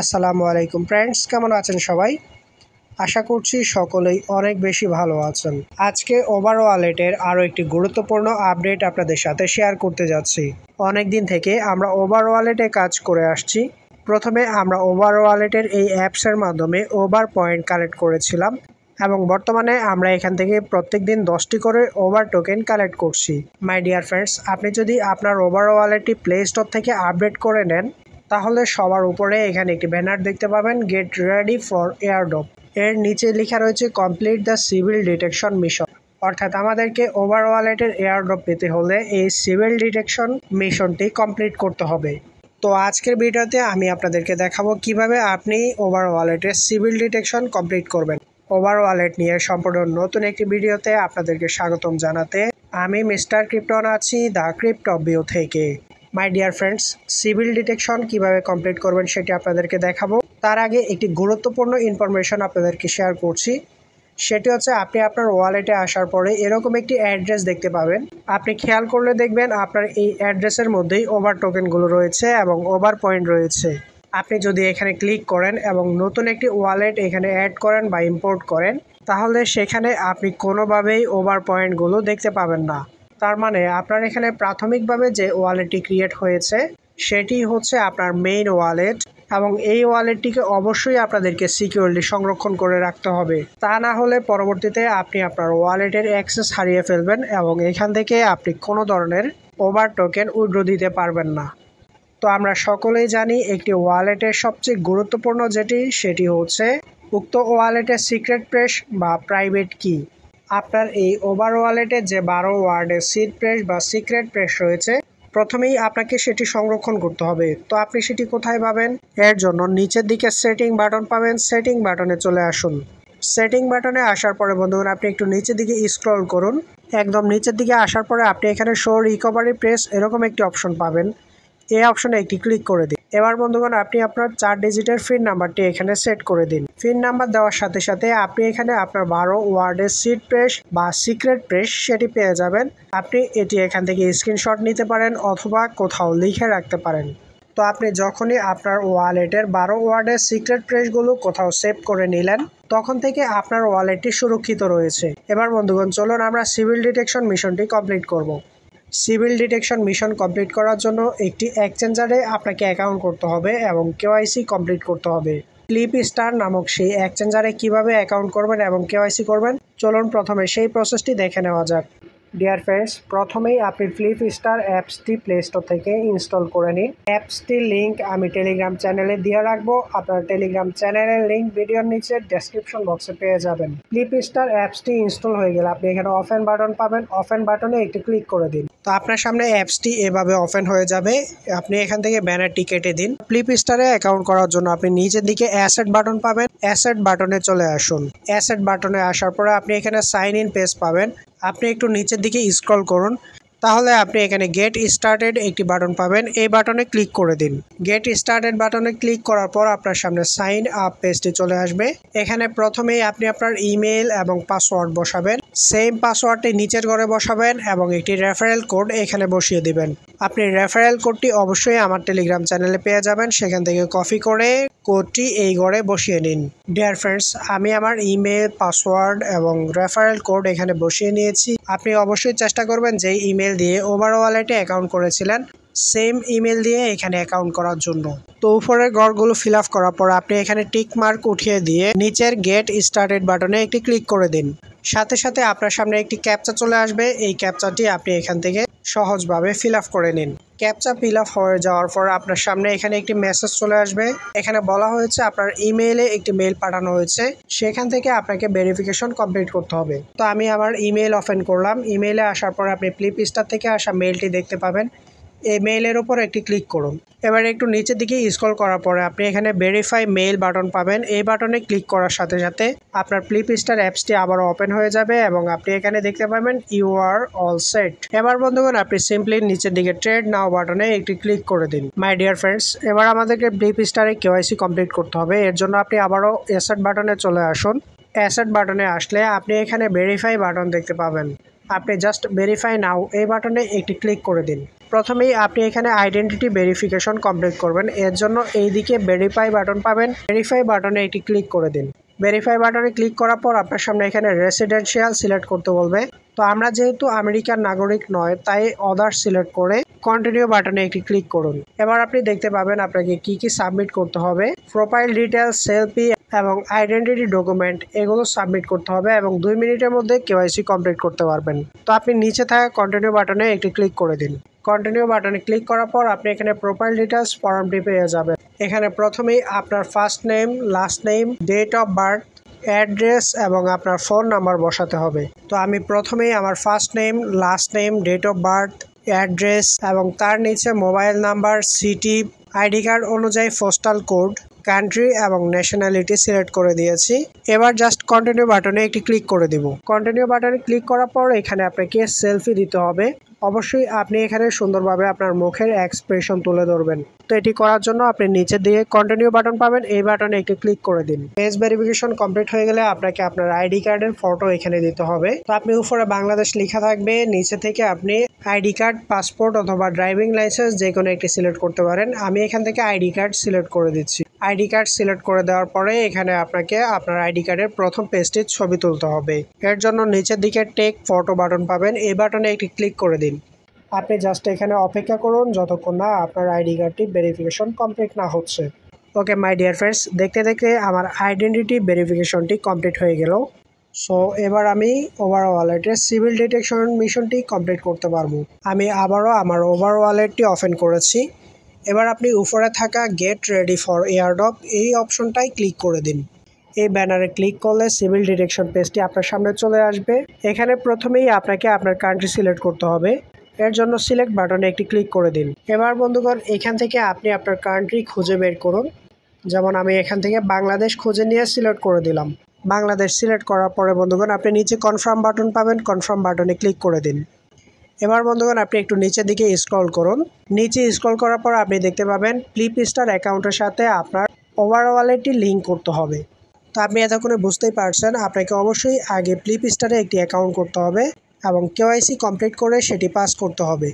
আসসালামু আলাইকুম ফ্রেন্ডস, কেমন আছেন সবাই? আশা করছি সকলেই অনেক বেশি ভালো আছেন। আজকে ওভার ওয়ালেটের আরও একটি গুরুত্বপূর্ণ আপডেট আপনাদের সাথে শেয়ার করতে যাচ্ছি। অনেক দিন থেকে আমরা ওভার ওয়ালেটে কাজ করে আসছি। প্রথমে আমরা ওভার ওয়ালেটের এই অ্যাপসের মাধ্যমে ওভার পয়েন্ট কালেক্ট করেছিলাম এবং বর্তমানে আমরা এখান থেকে প্রত্যেক দিন 10টি করে ওভার টোকেন কালেক্ট করছি। মাই ডিয়ার ফ্রেন্ডস, আপনি যদি আপনার ওভার ওয়ালেটটি প্লে স্টোর থেকে আপডেট করে নেন তাহলে সবার উপরে এখানে একটি ব্যানার দেখতে পাবেন, গেট রেডি ফর এয়ারড্রপ। এর নিচে লেখা রয়েছে complete the civil detection mission, অর্থাৎ আমাদেরকে ওভার ওয়ালেটের এয়ারড্রপ পেতে হলে এই সিভিল ডিটেকশন মিশনটি কমপ্লিট করতে হবে। তো আজকের ভিডিওতে আমি আপনাদেরকে দেখাবো কিভাবে আপনি ওভার ওয়ালেটের সিভিল ডিটেকশন কমপ্লিট করবেন। ওভার ওয়ালেট নিয়ে সম্পূর্ণ নতুন একটি ভিডিওতে আপনাদেরকে স্বাগতম জানাতে আমি মিস্টার ক্রিপ্টন আছি দ্য ক্রিপ্টোবিউ থেকে। My dear friends, civil detection কিভাবে কমপ্লিট করবেন সেটি আপনাদেরকে দেখাবো। তার আগে একটি গুরুত্বপূর্ণ ইনফরমেশন আপনাদেরকে শেয়ার করছি। সেটি হচ্ছে, আপনি আপনার ওয়ালেটে আসার পরে এরকম একটি অ্যাড্রেস দেখতে পাবেন। আপনি খেয়াল করলে দেখবেন আপনার এই অ্যাড্রেসের মধ্যেই ওভার টোকেনগুলো রয়েছে এবং ওভার পয়েন্ট রয়েছে। আপনি যদি এখানে ক্লিক করেন এবং নতুন একটি ওয়ালেট এখানে অ্যাড করেন বা ইম্পোর্ট করেন তাহলে সেখানে আপনি কোনোভাবেই ওভার পয়েন্টগুলো দেখতে পাবেন না। তার মানে আপনার এখানে প্রাথমিকভাবে যে ওয়ালেটটি ক্রিয়েট হয়েছে সেটি হচ্ছে আপনার মেইন ওয়ালেট এবং এই ওয়ালেটটিকে অবশ্যই আপনাদেরকে সিকিউরলি সংরক্ষণ করে রাখতে হবে। তা না হলে পরবর্তীতে আপনি আপনার ওয়ালেটের অ্যাক্সেস হারিয়ে ফেলবেন এবং এখান থেকে আপনি কোনো ধরনের ওভার টোকেন উইথড্র দিতে পারবেন না। তো আমরা সকলেই জানি একটি ওয়ালেটের সবচেয়ে গুরুত্বপূর্ণ সেটি হচ্ছে উক্ত ওয়ালেটের সিক্রেট প্রেস বা প্রাইভেট কি। আপনার এই ওভার ওয়ালেটে যে 12 ওয়ার্ডের সিড প্রেস বা সিক্রেট প্রেস রয়েছে, প্রথমেই আপনাকে সেটি সংরক্ষণ করতে হবে। তো আপনি সেটি কোথায় পাবেন? এর জন্য নিচের দিকে সেটিং বাটন পাবেন, সেটিং বাটনে চলে আসুন। সেটিং বাটনে আসার পরে বন্ধুগণ আপনি একটু নিচের দিকে স্ক্রল করুন। একদম নিচের দিকে আসার পরে আপনি এখানে শো রিকভারি প্রেস এরকম একটি অপশন পাবেন। এই অপশনে একটি ক্লিক করে দিন। এবার বন্ধুগণ আপনি আপনার 4 ডিজিটের পিন নাম্বারটি এখানে সেট করে দিন। পিন নাম্বার দেওয়ার সাথে সাথে আপনি এখানে আপনার 12 ওয়ার্ডের সিড প্রেস বা সিক্রেট প্রেস সেটি পেয়ে যাবেন। আপনি এটি এখান থেকে স্ক্রিনশট নিতে পারেন অথবা কোথাও লিখে রাখতে পারেন। তো আপনি যখনই আপনার ওয়ালেটের 12 ওয়ার্ডের সিক্রেট প্রেসগুলো কোথাও সেভ করে নিলেন তখন থেকে আপনার ওয়ালেটটি সুরক্ষিত রয়েছে। এবার বন্ধুগণ চলুন আমরা সিভিল ডিটেকশন মিশনটি কমপ্লিট করব। সিভিল ডিটেকশন মিশন কমপ্লিট করার জন্য একটি এক্সচেঞ্জারে আপনাকে অ্যাকাউন্ট করতে হবে এবং কেওয়াইসি কমপ্লিট করতে হবে। ফ্লিপস্টার নামক সেই এক্সচেঞ্জারে কিভাবে অ্যাকাউন্ট করবেন এবং কেওয়াইসি করবেন চলুন প্রথমে সেই প্রসেসটি দেখে নেওয়া যাক। ডিয়ার ফ্রেন্ডস, প্রথমেই আপনি ফ্লিপস্টার অ্যাপসটি প্লে স্টোর থেকে ইনস্টল করে নিন। অ্যাপসটির লিঙ্ক আমি টেলিগ্রাম চ্যানেলে দিয়ে রাখবো। আপনার টেলিগ্রাম চ্যানেলের লিঙ্ক ভিডিওর নিচে ডেসক্রিপশন বক্সে পেয়ে যাবেন। ফ্লিপস্টার অ্যাপসটি ইনস্টল হয়ে গেলে আপনি এখানে ওপেন বাটন পাবেন। ওপেন বাটনে একটি ক্লিক করে দিন। তো আপনার সামনে অ্যাপসটি এভাবে ওপেন হয়ে যাবে। আপনি এখান থেকে ব্যানারটি কেটে দিন। ফ্লিপস্টারে অ্যাকাউন্ট করার জন্য আপনি নিচের দিকে অ্যাসেট বাটন পাবেন। অ্যাসেট বাটনে চলে আসুন। অ্যাসেট বাটনে আসার পরে আপনি এখানে সাইন ইন পেজ পাবেন। আপনি একটু নিচের দিকে স্ক্রল করুন, তাহলে আপনি এখানে গেট স্টার্টেড একটি বাটন পাবেন। এই বাটনে ক্লিক করে দিন। গেট স্টার্টেড বাটনে ক্লিক করার পর আপনার সামনে সাইন আপ পেজটি চলে আসবে। এখানে প্রথমেই আপনি আপনার ইমেল এবং পাসওয়ার্ড বসাবেন। সেম পাসওয়ার্ডটি নিচের ঘরে বসাবেন এবং একটি রেফারেল কোড এখানে বসিয়ে দিবেন। আপনি রেফারেল কোডটি অবশ্যই আমার টেলিগ্রাম চ্যানেলে পেয়ে যাবেন। সেখান থেকে কপি করে কোডটি এই ঘরে বসিয়ে নিন। ডিয়ার ফ্রেন্ডস, আমি আমার ইমেল, পাসওয়ার্ড এবং রেফারেল কোড এখানে বসিয়ে নিয়েছি। আপনি অবশ্যই চেষ্টা করবেন যে ইমেল দিয়ে ওভার ওয়ালেটে অ্যাকাউন্ট করেছিলেন সেম ইমেল দিয়ে এখানে অ্যাকাউন্ট করার জন্য। তো উপরের ঘরগুলো ফিল আপ করার পর আপনি এখানে টিক মার্ক উঠিয়ে দিয়ে নিচের গেট স্টার্টেড বাটনে একটি ক্লিক করে দিন। সাথে সাথে আপনার সামনে একটি ক্যাপচা চলে আসবে। এই ক্যাপচাটি আপনি এখান থেকে সহজভাবে ফিল আপ করে নিন। ক্যাপচা ফিল আপ হয়ে যাওয়ার পর আপনার সামনে এখানে একটি মেসেজ চলে আসবে। এখানে বলা হয়েছে আপনার ইমেইলে একটি মেইল পাঠানো হয়েছে, সেখান থেকে আপনাকে ভেরিফিকেশন কমপ্লিট করতে হবে। তো আমি আমার ইমেইল ওপেন করলাম। ইমেইলে আসার পর আপনি ফ্লিপস্টার থেকে আসা মেইলটি দেখতে পাবেন। এই মেইলের উপর একটি ক্লিক করুন। এবার একটু নিচের দিকে স্ক্রল করার পরে আপনি এখানে ভেরিফাই মেইল বাটন পাবেন। এই বাটনে ক্লিক করার সাথে সাথে আপনার ফ্লিপস্টার অ্যাপসটি আবারও ওপেন হয়ে যাবে এবং আপনি এখানে দেখতে পাবেন ইউ আর অল সেট। এবার বন্ধুগণ আপনি সিম্পলি নিচের দিকে ট্রেড নাও বাটনে একটি ক্লিক করে দিন। মাই ডিয়ার ফ্রেন্ডস, এবার আমাদেরকে ফ্লিপস্টারে কেওয়াইসি কমপ্লিট করতে হবে। এর জন্য আপনি আবারও অ্যাসেট বাটনে চলে আসুন। অ্যাসেট বাটনে আসলে আপনি এখানে ভেরিফাই বাটন দেখতে পাবেন। আপনি জাস্ট ভেরিফাই নাও এই বাটনে একটি ক্লিক করে দিন। প্রথমেই আপনি এখানে আইডেন্টিটি ভেরিফিকেশন কমপ্লিট করবেন। এর জন্য এইদিকে ভেরিফাই বাটন পাবেন, ভেরিফাই বাটনে একটি ক্লিক করে দিন। ভেরিফাই বাটনে ক্লিক করার পর আপনার সামনে এখানে রেসিডেন্সিয়াল সিলেক্ট করতে বলবে। তো আমরা যেহেতু আমেরিকার নাগরিক নয়, তাই আদার্স সিলেক্ট করে কন্টিনিউ বাটনে একটি ক্লিক করুন। এবার আপনি দেখতে পাবেন আপনাকে কি কি সাবমিট করতে হবে। প্রোফাইল ডিটেলস, সেলফি এবং আইডেন্টিটি ডকুমেন্ট এগুলো সাবমিট করতে হবে এবং 2 মিনিটের মধ্যে কেওয়াইসি কমপ্লিট করতে পারবেন। তো আপনি নিচে থাকা কন্টিনিউ বাটনে একটি ক্লিক করে দিন। কন্টিনিউ বাটনে ক্লিক করার পর আপনি এখানে প্রোফাইল ডিটেলস ফর্মটি পেয়ে যাবেন। এখানে প্রথমেই আপনার first name, last name, date of birth, address এবং আপনার ফোন নাম্বার বসাতে হবে। তো আমি প্রথমেই আমার first name, last name, date of birth, address এবং তার নিচে mobile number, city, ID card অনুযায়ী পোস্টাল কোড, কান্ট্রি এবং ন্যাশনালিটি সিলেক্ট করে দিয়েছি। এবার জাস্ট কন্টিনিউ বাটনে একটি ক্লিক করে দিব। কন্টিনিউ বাটনে ক্লিক করার পর এখানে আপনাকে সেলফি দিতে হবে। অবশ্যই আপনি এখানে সুন্দরভাবে আপনার মুখের এক্সপ্রেশন তুলে ধরবেন। তো এটি করার জন্য আপনি নিচের দিকে কন্টিনিউ বাটন পাবেন, এই বাটনে একটি ক্লিক করে দিন। পেজ ভেরিফিকেশন কমপ্লিট হয়ে গেলে আপনাকে আপনার আইডি কার্ডের ফটো এখানে দিতে হবে। তো আপনি উপরে বাংলাদেশ লেখা থাকবে, নিচে থেকে আপনি আইডি কার্ড, পাসপোর্ট অথবা ড্রাইভিং লাইসেন্স যে কোনো একটি সিলেক্ট করতে পারেন। আমি এখান থেকে আইডি কার্ড সিলেক্ট করে দিচ্ছি। আইডি কার্ড সিলেক্ট করে দেওয়ার পরে এখানে আপনাকে আপনার আইডি কার্ডের প্রথম পেজটির ছবি তুলতে হবে। এর জন্য নিচের দিকে টেক ফটো বাটন পাবেন, এই বাটনে একটি ক্লিক করে দিন। আপনি জাস্ট এখানে অপেক্ষা করুন যতক্ষণ না আপনার আইডি কার্ডটি ভেরিফিকেশন কমপ্লিট না হচ্ছে। ওকে মাই ডিয়ার ফ্রেন্ডস, দেখতে দেখতে আমার আইডেন্টিটি ভেরিফিকেশনটি কমপ্লিট হয়ে গেল। সো এবার আমি ওভার ওয়ালেটের সিভিল ডিটেকশন মিশনটি কমপ্লিট করতে পারবো। আমি আবারও আমার ওভার ওয়ালেটটি ওপেন করেছি। এবার আপনি উপরে থাকা গেট রেডি ফর এয়ারড্রপ এই অপশনটাই ক্লিক করে দিন। এই ব্যানারে ক্লিক করলে সিভিল ডিটেকশন পেজটি আপনার সামনে চলে আসবে। এখানে প্রথমেই আপনাকে আপনার কান্ট্রি সিলেক্ট করতে হবে। এর জন্য সিলেক্ট বাটনে একটি ক্লিক করে দিন। এবার বন্ধুগণ এখান থেকে আপনি আপনার কান্ট্রি খুঁজে বের করুন। যেমন আমি এখান থেকে বাংলাদেশ খুঁজে নিয়ে সিলেক্ট করে দিলাম। বাংলাদেশ সিলেক্ট করার পরে বন্ধুগণ আপনি নিচে কনফার্ম বাটন পাবেন, কনফার্ম বাটনে ক্লিক করে দিন। এবার বন্ধুগণ আপনি একটু নিচের দিকে স্ক্রল করুন। নিচে স্ক্রল করার পর আপনি দেখতে পাবেন ফ্লিপস্টার অ্যাকাউন্টের সাথে আপনার ওভার ওয়ালেটটি লিঙ্ক করতে হবে। তো আপনি এতক্ষণে বুঝতেই পারছেন আপনাকে অবশ্যই আগে ফ্লিপস্টারে একটি অ্যাকাউন্ট করতে হবে এবং কেওয়াইসি কমপ্লিট করে সেটি পাস করতে হবে।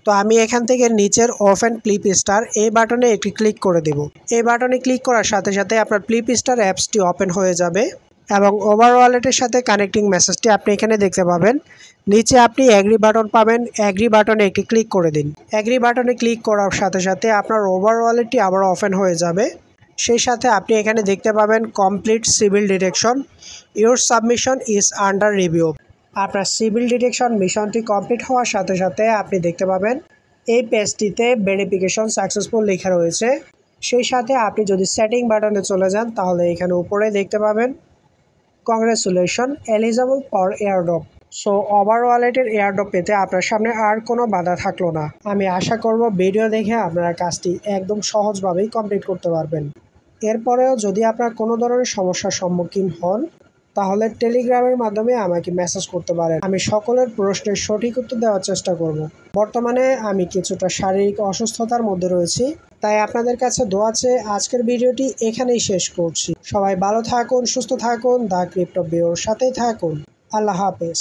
তো আমি এখান থেকে নিচের ওপেন ফ্লিপস্টার এই বাটনে একটি ক্লিক করে দেব। এই বাটনে ক্লিক করার সাথে সাথে আপনার ফ্লিপস্টার অ্যাপসটি ওপেন হয়ে যাবে এবং ওভার ওয়ালেটের সাথে কানেক্টিং মেসেজটি আপনি এখানে দেখতে পাবেন। নিচে আপনি অ্যাগ্রি বাটন পাবেন, অ্যাগ্রি বাটনে একটি ক্লিক করে দিন। অ্যাগ্রি বাটনে ক্লিক করার সাথে সাথে আপনার ওভার ওয়ালেটটি আবার ওপেন হয়ে যাবে। সেই সাথে আপনি এখানে দেখতে পাবেন complete civil detection, your submission is under review. আপনার সিভিল ডিটেকশন মিশনটি কমপ্লিট হওয়ার সাথে সাথে আপনি দেখতে পাবেন এই পেজটিতে ভেরিফিকেশন সাকসেসফুল লেখা রয়েছে। সেই সাথে আপনি যদি সেটিং বাটনে চলে যান তাহলে এখানে উপরে দেখতে পাবেন congratulation eligible for airdrop. So over ওয়ালেটের এয়ারড্রপ পেতে আপনার সামনে আর কোনো বাধা থাকলো না। আমি আশা করব ভিডিও দেখে আপনারা কাজটি একদম সহজভাবেই কমপ্লিট করতে পারবেন। এরপরেও যদি আপনার কোনো ধরনের সমস্যার সম্মুখীন হন তাহলে টেলিগ্রামের মাধ্যমে আমাকে মেসেজ করতে পারেন। আমি সকলের প্রশ্নের সঠিক উত্তর দেওয়ার চেষ্টা করব। বর্তমানে আমি কিছুটা শারীরিক অসুস্থতার মধ্যে রয়েছি, তাই আপনাদের কাছে দোয়া চেয়ে আজকের ভিডিওটি এখানেই শেষ করছি। সবাই ভালো থাকুন, সুস্থ থাকুন, দ্য ক্রিপ্টো ব্যুরোর সাথেই থাকুন। আল্লাহ হাফেজ।